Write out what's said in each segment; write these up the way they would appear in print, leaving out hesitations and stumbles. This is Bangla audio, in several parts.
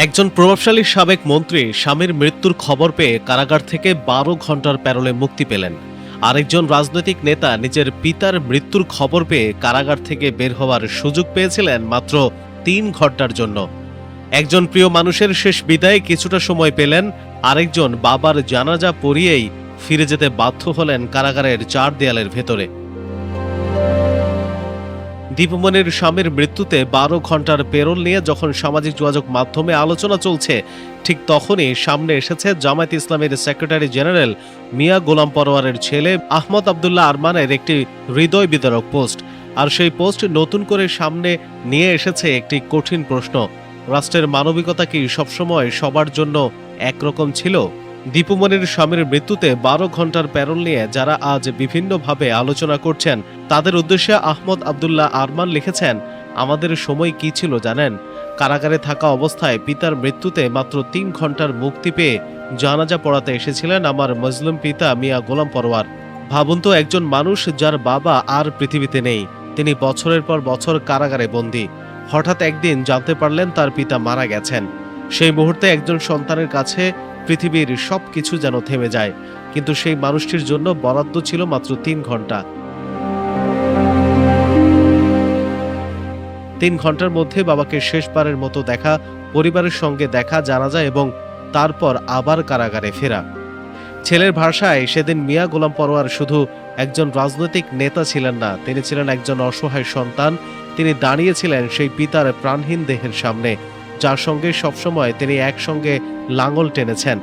একজন প্রভাবশালী সাবেক মন্ত্রী স্বামীর মৃত্যুর খবর পেয়ে কারাগার থেকে ১২ ঘন্টার প্যারোলে মুক্তি পেলেন। আরেকজন রাজনৈতিক নেতা নিজের পিতার মৃত্যুর খবর পেয়ে কারাগার থেকে বের হওয়ার সুযোগ পেয়েছিলেন মাত্র ৩ ঘন্টার জন্য। একজন প্রিয় মানুষের শেষ বিদায়ে কিছুটা সময় পেলেন, আরেকজন বাবার জানাজা পড়িয়েই ফিরে যেতে বাধ্য হলেন কারাগারের ৪ দেয়ালের ভেতরে। দীপুমনির স্বামীর মৃত্যুতে ১২ ঘন্টার পেরোল নিয়ে যখন সামাজিক যোগাযোগ মাধ্যমে আলোচনা চলছে, ঠিক তখনই সামনে এসেছে জামায়াত ইসলামের সেক্রেটারি জেনারেল মিয়া গোলাম পরোয়ারের ছেলে আহমদ আবদুল্লাহ আরমানের একটি হৃদয় বিদারক পোস্ট। আর সেই পোস্ট নতুন করে সামনে নিয়ে এসেছে একটি কঠিন প্রশ্ন: রাষ্ট্রের মানবিকতা কি সবসময় সবার জন্য একরকম ছিল? দীপুমনির স্বামীর মৃত্যুতে ১২ ঘন্টার প্যারোল নিয়ে যারা আজ বিভিন্নভাবে আলোচনা করছেন, তাদের উদ্দেশ্যে আহমদ আবদুল্লাহ আরমান লিখেছেন, আমাদের সময় কি ছিল জানেন? কারাগারে থাকা অবস্থায় পিতার মৃত্যুতে মাত্র ৩ ঘন্টার মুক্তি পেয়ে জানাজা পড়াতে এসেছিলেন আমার মজলুম পিতা মিয়া গোলাম পরোয়ার। ভাবুন তো, একজন মানুষ যার বাবা আর পৃথিবীতে নেই, তিনি বছরের পর বছর কারাগারে বন্দী, হঠাৎ একদিন জানতে পারলেন তার পিতা মারা গেছেন। সেই মুহূর্তে একজন সন্তানের কাছে পৃথিবীর সবকিছু যেন থেমে যায়, কিন্তু সেই মানুষটির জন্য বরাদ্দ ছিল মাত্র ৩ ঘন্টা। ৩ ঘন্টার মধ্যে বাবাকে শেষবারের মতো দেখা, পরিবারের সঙ্গে দেখা, জানাজা এবং তারপর আবার কারাগারে ফেরা। ছেলের ভাষায় সেদিন মিয়া গোলাম পরোয়ার শুধু একজন রাজনৈতিক নেতা ছিলেন না, তিনি ছিলেন একজন অসহায় সন্তান। তিনি দাঁড়িয়েছিলেন সেই পিতার প্রাণহীন দেহের সামনে, যার সঙ্গে সবসময় তিনি একসঙ্গে লাঙল টেনেছেন।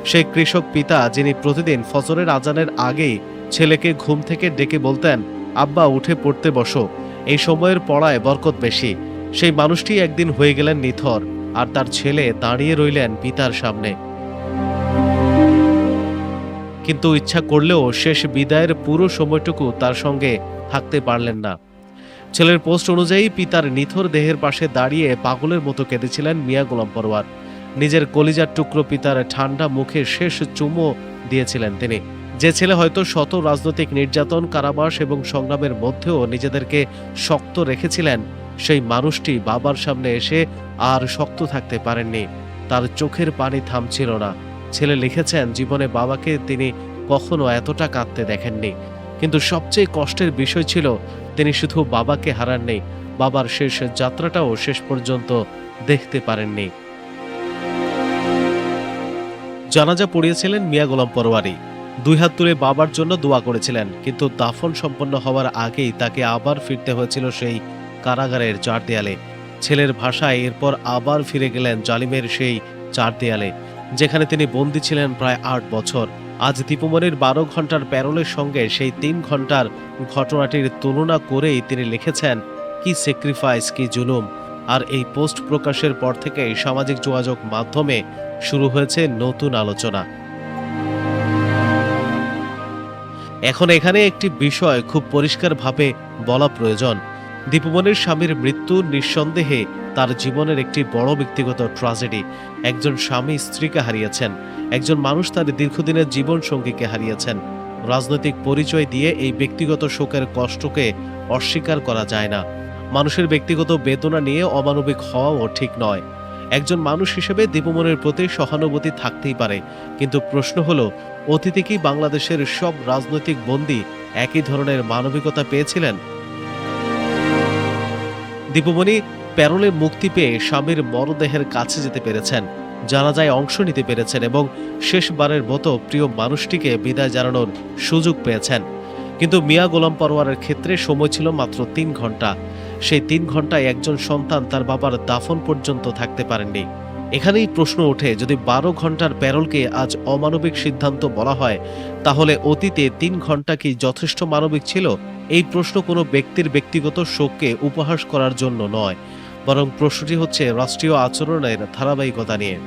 সেই কৃষক পিতা যিনি প্রতিদিন ফজরের আজানের আগেই ছেলেকে ঘুম থেকে ডেকে বলতেন, আব্বা উঠে পড়তে বসো, এই সময়ের পড়ায় বরকত বেশি। সেই মানুষটি একদিন হয়ে গেলেন নিথর, আর তার ছেলে দাঁড়িয়ে রইলেন পিতার সামনে। কিন্তু ইচ্ছা করলেও শেষ বিদায়ের পুরো সময়টুকু তার সঙ্গে থাকতে পারলেন না। ছেলের পোস্ট অনুযায়ী পিতার নিথর দেহের পাশে দাঁড়িয়ে পাগলের মতো কেঁদেছিলেন মিয়া গোলাম পরোয়ার। নিজের কলিজার টুকরো পিতার ঠান্ডা মুখে শেষ চুমো দিয়েছিলেন তিনি। যে ছেলে হয়তো শত রাজনৈতিক নির্যাতন, কারাবাস এবং সংগ্রামের মধ্যেও নিজেদেরকে শক্ত রেখেছিলেন, সেই মানুষটি বাবার সামনে এসে আর শক্ত থাকতে পারেননি। তার চোখের পানি থামছিল না। ছেলে লিখেছেন, জীবনে বাবাকে তিনি কখনো এতটা কাঁদতে দেখেননি, কিন্তু সবচেয়ে কষ্টের বিষয় ছিল তিনি শুধু বাবাকে হারাননি, বাবার শেষ যাত্রাটাও শেষ পর্যন্ত দেখতে পারেননি। জানাজা পড়িয়েছিলেন মিয়া গোলাম পরোয়ারি, ২ হাত তুলে বাবার জন্য দোয়া করেছিলেন, কিন্তু দাফন সম্পন্ন হওয়ার আগেই তাকে আবার ফিরতে হয়েছিল সেই কারাগারের ৪ দেয়ালে। ছেলের ভাষায় এরপর আবার ফিরে গেলেন জালিমের সেই ৪ দেয়ালে, যেখানে তিনি বন্দী ছিলেন প্রায় ৮ বছর। আজ দীপুমনির ১২ ঘন্টার প্যারোলের সঙ্গে সেই ৩ ঘন্টার ঘটনাটির তুলনা করেই তিনি লিখেছেন, কি স্যাক্রিফাইস, কি জুলুম। আর এই পোস্ট প্রকাশের পর থেকেই সামাজিক যোগাযোগ মাধ্যমে শুরু হয়েছে নতুন আলোচনা। এখন এখানে একটি বিষয় খুব পরিষ্কারভাবে বলা প্রয়োজন: দীপুমনির স্বামীর মৃত্যু নিঃসন্দেহে তার জীবনের একটি বড় ব্যক্তিগত ট্র্যাজেডি। একজন স্বামী স্ত্রীকে হারিয়েছেন, একজন মানুষ তার দীর্ঘদিনের জীবন সঙ্গীকে হারিয়েছেন। রাজনৈতিক পরিচয় দিয়ে এই ব্যক্তিগত শোকের কষ্টকে অস্বীকার করা যায় না। মানুষের ব্যক্তিগত বেদনা নিয়ে অমানবিক হওয়াও ঠিক নয়। একজন মানুষ হিসেবে দীপুমনির প্রতি সহানুভূতি থাকতেই পারে, কিন্তু প্রশ্ন হলো, অতীতে কি বাংলাদেশের সব রাজনৈতিক বন্দী একই ধরনের মানবিকতা পেয়েছিলেন? দীপুমনি প্যারোলে মুক্তি পেয়ে স্বামীর মরদেহের কাছে যেতে পেরেছেন, জানাজায় অংশ নিতে পেরেছেন এবং শেষবারের মতো প্রিয় মানুষটিকে বিদায় জানানোর সুযোগ পেয়েছেন। কিন্তু মিয়া গোলাম পরোয়ারের ক্ষেত্রে সময় ছিল মাত্র ৩ ঘন্টা। সেই ৩ ঘন্টায় একজন সন্তান তার বাবার দাফন পর্যন্ত থাকতে পারেননি। এখানেই প্রশ্ন ওঠে, যদি ১২ ঘন্টার প্যারোলকে আজ অমানবিক সিদ্ধান্ত বলা হয়, তাহলে অতীতে ৩ ঘন্টা কি যথেষ্ট মানবিক ছিল? এই প্রশ্ন কোনো ব্যক্তির ব্যক্তিগত শোককে উপহাস করার জন্য নয়, বরং প্রশ্নটি হচ্ছে রাষ্ট্রীয় আচরণের ধারাবাহিকতা নিয়ে।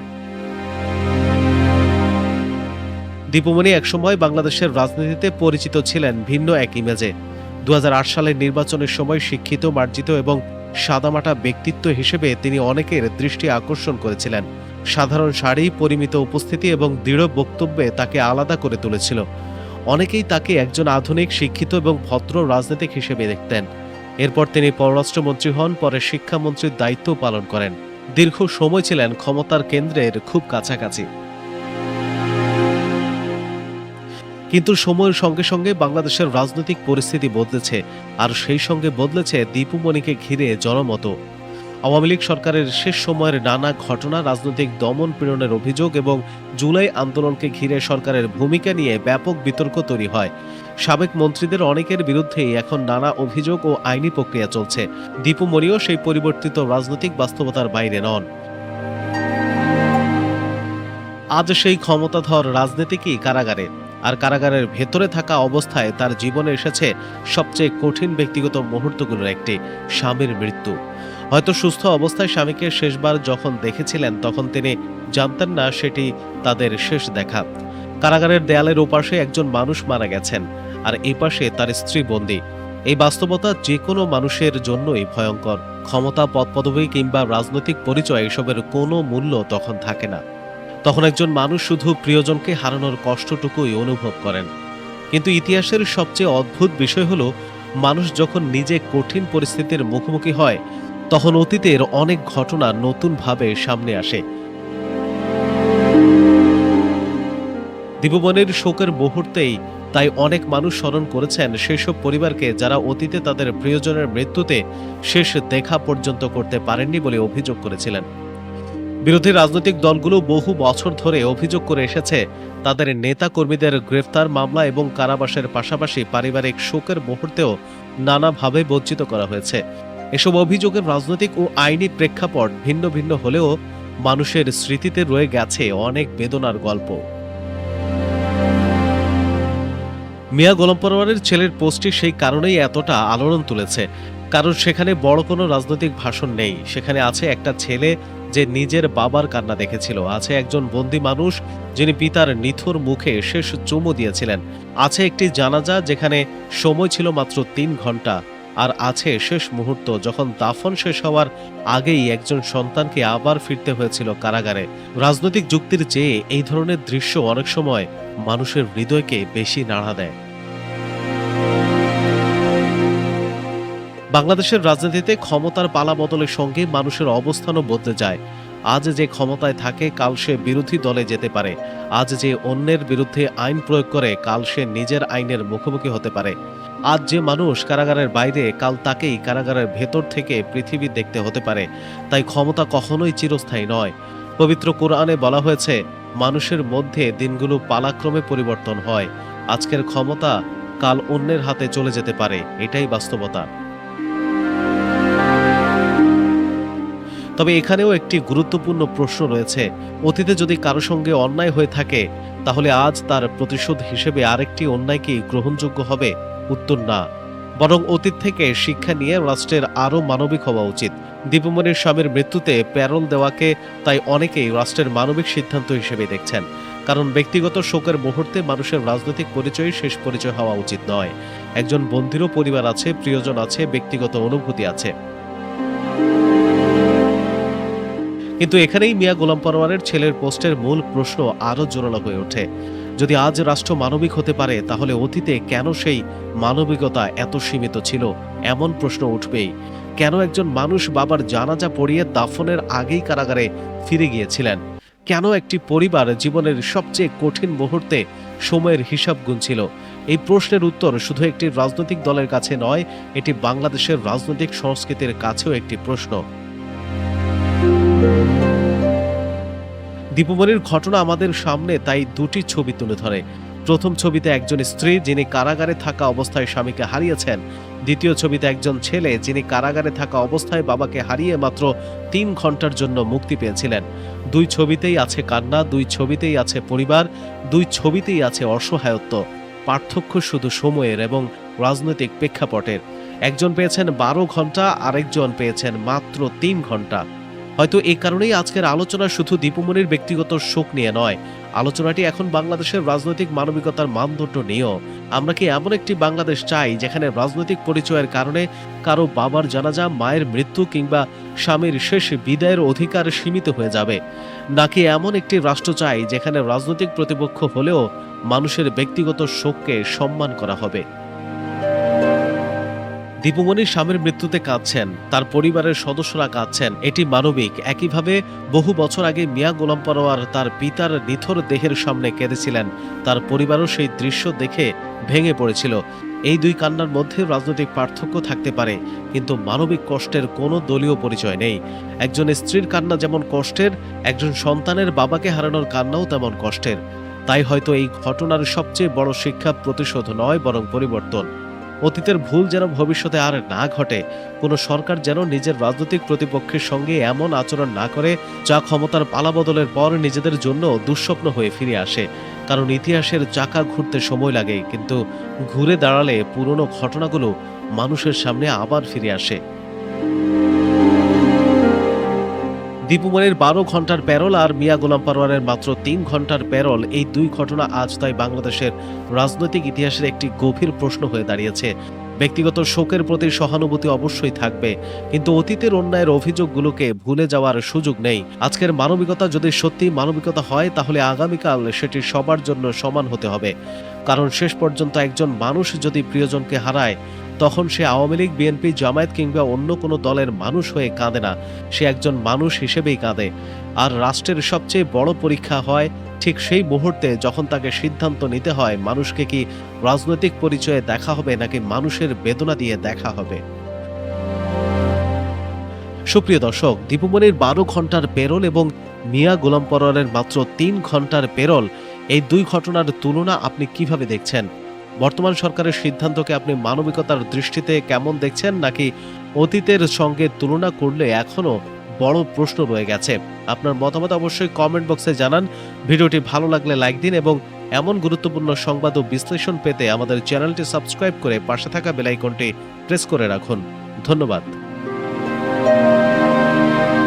দীপুমনি একসময় বাংলাদেশের রাজনীতিতে পরিচিত ছিলেন ভিন্ন এক ইমেজে। ২০০৮ সালের নির্বাচনের সময় শিক্ষিত, মার্জিত এবং সাদামাটা ব্যক্তিত্ব হিসেবে তিনি অনেকের দৃষ্টি আকর্ষণ করেছিলেন। সাধারণ শাড়ি, পরিমিত উপস্থিতি এবং দৃঢ় বক্তব্যে তাকে আলাদা করে তুলেছিল। অনেকেই তাকে একজন আধুনিক, শিক্ষিত এবং ভদ্র রাজনীতিক হিসেবে দেখতেন। এরপর তিনি পররাষ্ট্রমন্ত্রী হন, পরে শিক্ষামন্ত্রীর দায়িত্ব পালন করেন। দীর্ঘ সময় ছিলেন ক্ষমতার কেন্দ্রের খুব কাছাকাছি। কিন্তু সময়ের সঙ্গে সঙ্গে বাংলাদেশের রাজনৈতিক পরিস্থিতি বদলেছে, আর সেই সঙ্গে বদলেছে দীপু মনিকে ঘিরে জনমত। আওয়ামী লীগ সরকারের শেষ সময়ের নানা ঘটনা, রাজনৈতিক দমন পীড়নের অভিযোগ এবং জুলাই আন্দোলনকে ঘিরে সরকারের ভূমিকা নিয়ে ব্যাপক বিতর্ক তৈরি হয়। সাবেক মন্ত্রীদের অনেকের বিরুদ্ধেই এখন নানা অভিযোগ ও আইনি প্রক্রিয়া চলছে। দীপু মনিও সেই পরিবর্তিত রাজনৈতিক বাস্তবতার বাইরে নন। আজ সেই ক্ষমতাধর রাজনীতিকই কারাগারে, আর কারাগারের ভেতরে থাকা অবস্থায় তার জীবনে এসেছে সবচেয়ে কঠিন ব্যক্তিগত মুহূর্তগুলোর একটি, স্বামীর মৃত্যু। হয়তো সুস্থ অবস্থায় স্বামীকে শেষবার যখন দেখেছিলেন তখন তিনি জানতেন না সেটি তাদের শেষ দেখা। কারাগারের দেয়ালের ওপাশে একজন মানুষ মারা গেছেন, আর এই পাশে তার স্ত্রী বন্দী। এই বাস্তবতা যে কোনো মানুষের জন্যই ভয়ঙ্কর। ক্ষমতা, পদপদবী কিংবা রাজনৈতিক পরিচয়, এসবের কোনো মূল্য তখন থাকে না। তখন একজন মানুষ শুধু প্রিয়জনকে হারানোর কষ্টটুকুই অনুভব করেন। কিন্তু ইতিহাসের সবচেয়ে অদ্ভুত বিষয় হলো, মানুষ যখন নিজে কঠিন পরিস্থিতির মুখোমুখি হয় তখন অতীতের অনেক ঘটনা নতুনভাবে সামনে আসে। দীপু মনির শোকের মুহূর্তেই তাই অনেক মানুষ স্মরণ করেছেন সেসব পরিবারকে যারা অতীতে তাদের প্রিয়জনের মৃত্যুতে শেষ দেখা পর্যন্ত করতে পারেননি বলে অভিযোগ করেছিলেন। বিরোধী রাজনৈতিক দলগুলো বহু বছর ধরে অভিযোগ করে এসেছে তাদের নেতা কর্মীদের গ্রেফতার, মামলা এবং কারাবাসের পাশাপাশি পারিবারিক শোকের মুহূর্তেও নানাভাবে বঞ্চিত করা হয়েছে। এসব অভিযোগের রাজনৈতিক ও আইনি প্রেক্ষাপট ভিন্ন ভিন্ন হলেও মানুষের স্মৃতিতে রয়ে গেছে অনেক বেদনার গল্প। মিয়া গোলাম পরোয়ারের ছেলের পোস্টটি সেই কারণেই এতটা আলোড়ন তুলেছে, কারণ সেখানে বড় কোনো রাজনৈতিক ভাষণ নেই। সেখানে আছে একটা ছেলে যে নিজের বাবার কান্না দেখেছিল, আছে একজন বন্দী মানুষ যিনি পিতার নিথর মুখে শেষ চুমু দিয়েছিলেন, আছে একটি জানাজা যেখানে সময় ছিল মাত্র ৩ ঘন্টা, আর আছে শেষ মুহূর্ত যখন দাফন শেষ হওয়ার আগেই একজন সন্তানকে আবার ফিরতে হয়েছিল কারাগারে। রাজনৈতিক যুক্তির চেয়ে এই ধরনের দৃশ্য অনেক সময় মানুষের হৃদয়কে বেশি নাড়া দেয়। বাংলাদেশের রাজনীতিতে ক্ষমতার পালাবদলের সঙ্গে মানুষের অবস্থানও বদলে যায়। আজ যে ক্ষমতায় থাকে কাল সে বিরোধী দলে যেতে পারে। আজ যে অন্যের বিরুদ্ধে আইন প্রয়োগ করে কাল সে নিজের আইনের মুখোমুখি হতে পারে। আজ যে মানুষ কারাগারের বাইরে কাল তাকেই কারাগারের ভেতর থেকে পৃথিবী দেখতে হতে পারে। তাই ক্ষমতা কখনোই চিরস্থায়ী নয়। পবিত্র কোরআনে বলা হয়েছে, মানুষের মধ্যে দিনগুলো পালাক্রমে পরিবর্তন হয়। আজকের ক্ষমতা কাল অন্যের হাতে চলে যেতে পারে, এটাই বাস্তবতা। তবে এখানেও একটি গুরুত্বপূর্ণ প্রশ্ন রয়েছে। অতীতে যদি কারো সঙ্গে অন্যায় হয়ে থাকে তাহলে আজ তার প্রতিশোধ হিসেবে আরেকটি অন্যায় কি গ্রহণযোগ্য হবে? উত্তর না। বরং অতীত থেকে শিক্ষা নিয়ে রাষ্ট্রের আরও মানবিক হওয়া উচিত। দীপু মনির স্বামীর মৃত্যুতে প্যারোল দেওয়াকে তাই অনেকেই রাষ্ট্রের মানবিক সিদ্ধান্ত হিসেবে দেখছেন। কারণ ব্যক্তিগত শোকের মুহূর্তে মানুষের রাজনৈতিক পরিচয় শেষ পরিচয় হওয়া উচিত নয়। একজন বন্দীরও পরিবার আছে, প্রিয়জন আছে, ব্যক্তিগত অনুভূতি আছে। কিন্তু এখানেই মিয়া গোলাম পরোয়ারের ছেলের পোস্টের মূল প্রশ্ন আরও জোরালো হয়ে ওঠে। যদি আজ রাষ্ট্র মানবিক হতে পারে তাহলে অতীতে কেন সেই মানবিকতা এত সীমিত ছিল? এমন প্রশ্ন উঠবেই। কেন একজন মানুষ বাবার জানাজা পড়িয়ে দাফনের আগেই কারাগারে ফিরে গিয়েছিলেন? কেন একটি পরিবার জীবনের সবচেয়ে কঠিন মুহূর্তে সময়ের হিসাব গুনছিল? এই প্রশ্নের উত্তর শুধু একটি রাজনৈতিক দলের কাছে নয়, এটি বাংলাদেশের রাজনৈতিক সংস্কৃতির কাছেও একটি প্রশ্ন। দীপু মনির ঘটনা আমাদের সামনে তাই দুটি ছবি তুলে ধরে। প্রথম ছবিতে একজন স্ত্রী যিনি কারাগারে থাকা অবস্থায় স্বামীকে হারিয়েছেন। দ্বিতীয় ছবিতে একজন ছেলে যিনি কারাগারে থাকা অবস্থায় বাবাকে হারিয়ে মাত্র ৩ ঘন্টার জন্য মুক্তি পেয়েছিলেন। দুই ছবিতেই আছে কান্না, দুই ছবিতেই আছে পরিবার, দুই ছবিতেই আছে অসহায়ত্ব। পার্থক্য শুধু সময়ের এবং রাজনৈতিক প্রেক্ষাপটের। একজন পেয়েছেন ১২ ঘন্টা, আরেকজন পেয়েছেন মাত্র ৩ ঘন্টা। হয়তো এই কারণেই আজকের আলোচনা শুধু দীপু মনির ব্যক্তিগত শোক নিয়ে নয়, আলোচনাটি এখন বাংলাদেশের রাজনৈতিক মানবিকতার মানদণ্ড নিয়েও। আমরা কি এমন একটি বাংলাদেশ চাই যেখানে রাজনৈতিক পরিচয়ের কারণে কারো বাবার জানাজা, মায়ের মৃত্যু কিংবা স্বামীর শেষ বিদায়ের অধিকার সীমিত হয়ে যাবে? নাকি এমন একটি রাষ্ট্র চাই যেখানে রাজনৈতিক প্রতিপক্ষ হলেও মানুষের ব্যক্তিগত শোককে সম্মান করা হবে? দীপুমণির স্বামীর মৃত্যুতে কাঁদছেন, তার পরিবারের সদস্যরা কাঁদছেন, এটি মানবিক। একইভাবে বহু বছর আগে মিয়া গোলাম পরোয়ার তার পিতার নিথর দেহের সামনে কেঁদেছিলেন, তার পরিবারও সেই দৃশ্য দেখে ভেঙে পড়েছিল। এই দুই কান্নার মধ্যে রাজনৈতিক পার্থক্য থাকতে পারে, কিন্তু মানবিক কষ্টের কোনো দলীয় পরিচয় নেই। একজন স্ত্রীর কান্না যেমন কষ্টের, একজন সন্তানের বাবাকে হারানোর কান্নাও তেমন কষ্টের। তাই হয়তো এই ঘটনার সবচেয়ে বড় শিক্ষা প্রতিশোধ নয়, বরং পরিবর্তন। অতীতের ভুল যেন ভবিষ্যতে আর না ঘটে, কোনো সরকার যেন নিজের রাজনৈতিক প্রতিপক্ষের সঙ্গে এমন আচরণ না করে যা ক্ষমতার পালাবদলের পর নিজেদের জন্য দুঃস্বপ্ন হয়ে ফিরে আসে। কারণ ইতিহাসের চাকা ঘুরতে সময় লাগে, কিন্তু ঘুরে দাঁড়ালে পুরনো ঘটনাগুলো মানুষের সামনে আবার ফিরে আসে। দীপুমণির 12 ঘন্টার প্যারোল আর মিয়া গোলাম পরোয়ারের মাত্র 3 ঘন্টার প্যারোল, এই দুই ঘটনা আজ তাই বাংলাদেশের রাজনৈতিক ইতিহাসের একটি গভীর প্রশ্ন হয়ে দাঁড়িয়েছে। ব্যক্তিগত শোকের প্রতি সহানুভূতি অবশ্যই থাকবে, কিন্তু অতীতের অন্যায়ের অভিযোগগুলোকে ভুলে যাওয়ার সুযোগ নেই। আজকের মানবিকতা যদি সত্যি মানবিকতা হয়, তাহলে আগামীকাল সেটি সবার জন্য সমান হতে হবে। কারণ শেষ পর্যন্ত একজন মানুষ যদি প্রিয়জনকে হারায়, তখন সে আওয়ামী লীগ, বিএনপি, জামায়াত কিংবা অন্য কোনো দলের মানুষ হয়ে কাঁদে না, সে একজন মানুষ হিসেবেই কাঁদে। আর রাষ্ট্রের সবচেয়ে বড় পরীক্ষা হয় ঠিক সেই মুহূর্তে, যখন তাকে সিদ্ধান্ত নিতে হয় মানুষকে কি রাজনৈতিক পরিচয়ে দেখা হবে নাকি মানুষের বেদনা দিয়ে দেখা হবে। সুপ্রিয় দর্শক, দীপুমণির 12 ঘন্টার পেরোল এবং মিয়া গোলাম পরোয়ারের মাত্র 3 ঘন্টার পেরোল, এই দুই ঘটনার তুলনা আপনি কিভাবে দেখছেন? বর্তমান সরকারের সিদ্ধান্তকে আপনি মানবিকতার দৃষ্টিতে কেমন দেখছেন, নাকি অতীতের সঙ্গে তুলনা করলে এখনো বড় প্রশ্ন রয়ে গেছে? আপনার মতামত অবশ্যই কমেন্ট বক্সে জানান। ভিডিওটি ভালো লাগলে লাইক দিন এবং এমন গুরুত্বপূর্ণ সংবাদ ও বিশ্লেষণ পেতে আমাদের চ্যানেলটি সাবস্ক্রাইব করে পাশে থাকা বেল আইকনটি প্রেস করে রাখুন। ধন্যবাদ।